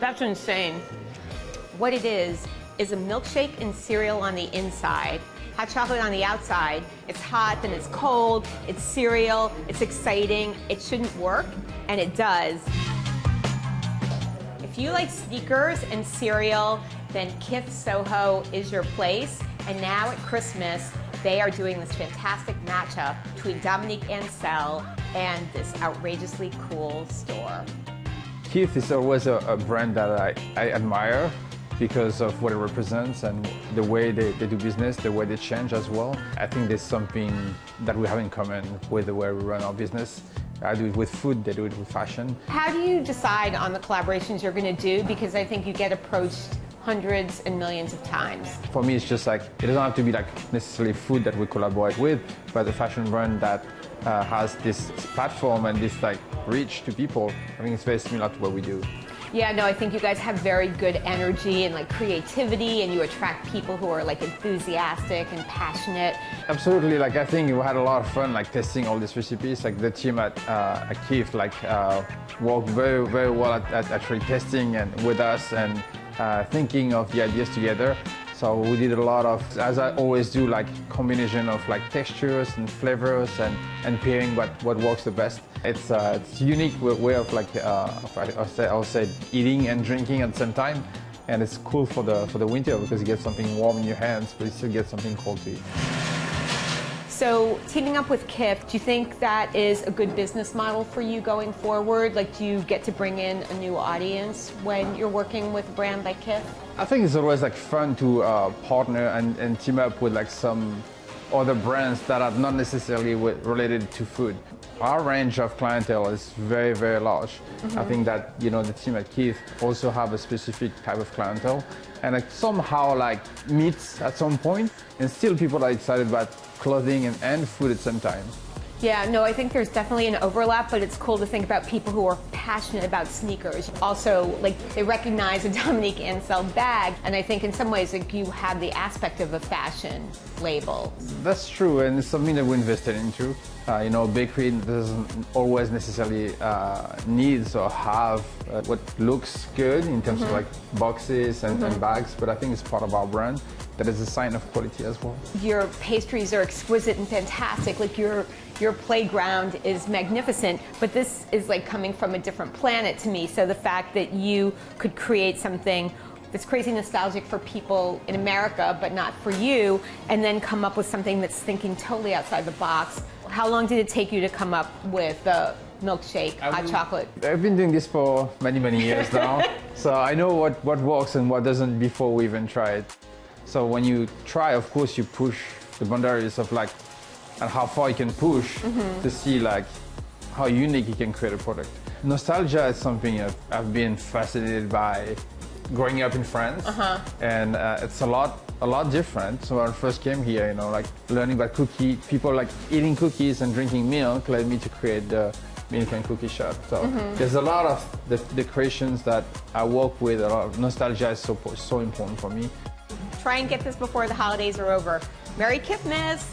That's insane. What it is a milkshake and cereal on the inside, hot chocolate on the outside. It's hot, then it's cold, it's cereal, it's exciting. It shouldn't work, and it does. If you like sneakers and cereal, then Kith Soho is your place. And now at Christmas, they are doing this fantastic matchup between Dominique Ansel and this outrageously cool store. Kith is always a brand that I admire because of what it represents and the way they do business, the way they change as well. I think there's something that we have in common with the way we run our business. I do it with food, they do it with fashion. How do you decide on the collaborations you're going to do? Because I think you get approached hundreds and millions of times. For me, it's just like, it doesn't have to be like necessarily food that we collaborate with, but a fashion brand that has this platform and this like reach to people. I think it's very similar to what we do. Yeah, no, I think you guys have very good energy and like creativity, and you attract people who are like enthusiastic and passionate. Absolutely, like I think we had a lot of fun like testing all these recipes. Like the team at Kith worked very, very well at actually testing and with us and thinking of the ideas together. So we did a lot of, as I always do, like combination of like textures and flavors and pairing what works the best. It's a unique way of like I'll say eating and drinking at the same time, and it's cool for the winter because you get something warm in your hands, but you still get something cold to eat. So teaming up with Kith, do you think that is a good business model for you going forward? Like, do you get to bring in a new audience when you're working with a brand like Kith? I think it's always like fun to partner and team up with like some other brands that are not necessarily related to food. Our range of clientele is very, very large. I think that, you know, the team at Kith also have a specific type of clientele and like somehow like meets at some point, and still people are excited about clothing and food at the same time. Yeah, no, I think there's definitely an overlap, but it's cool to think about people who are passionate about sneakers. Also, like, they recognize a Dominique Ansel bag, and I think in some ways, like, you have the aspect of a fashion label. That's true, and it's something that we invested into. You know, bakery doesn't always necessarily needs or have what looks good in terms of like boxes and bags, but I think it's part of our brand. That is a sign of quality as well. Your pastries are exquisite and fantastic. Like your playground is magnificent, but this is like coming from a different planet to me. So the fact that you could create something that's crazy nostalgic for people in America, but not for you, and then come up with something that's thinking totally outside the box. How long did it take you to come up with the milkshake, hot chocolate? I've been doing this for many, many years now. So I know what works and what doesn't before we even try it. So when you try, of course, you push the boundaries of like, and how far you can push to see like how unique you can create a product. Nostalgia is something I've been fascinated by growing up in France, and it's a lot different. So when I first came here, you know, like learning about people like eating cookies and drinking milk led me to create the Milk and Cookie Shop. So there's a lot of the creations that I work with. A lot of nostalgia is so important for me. Try and get this before the holidays are over. Merry Kithmas!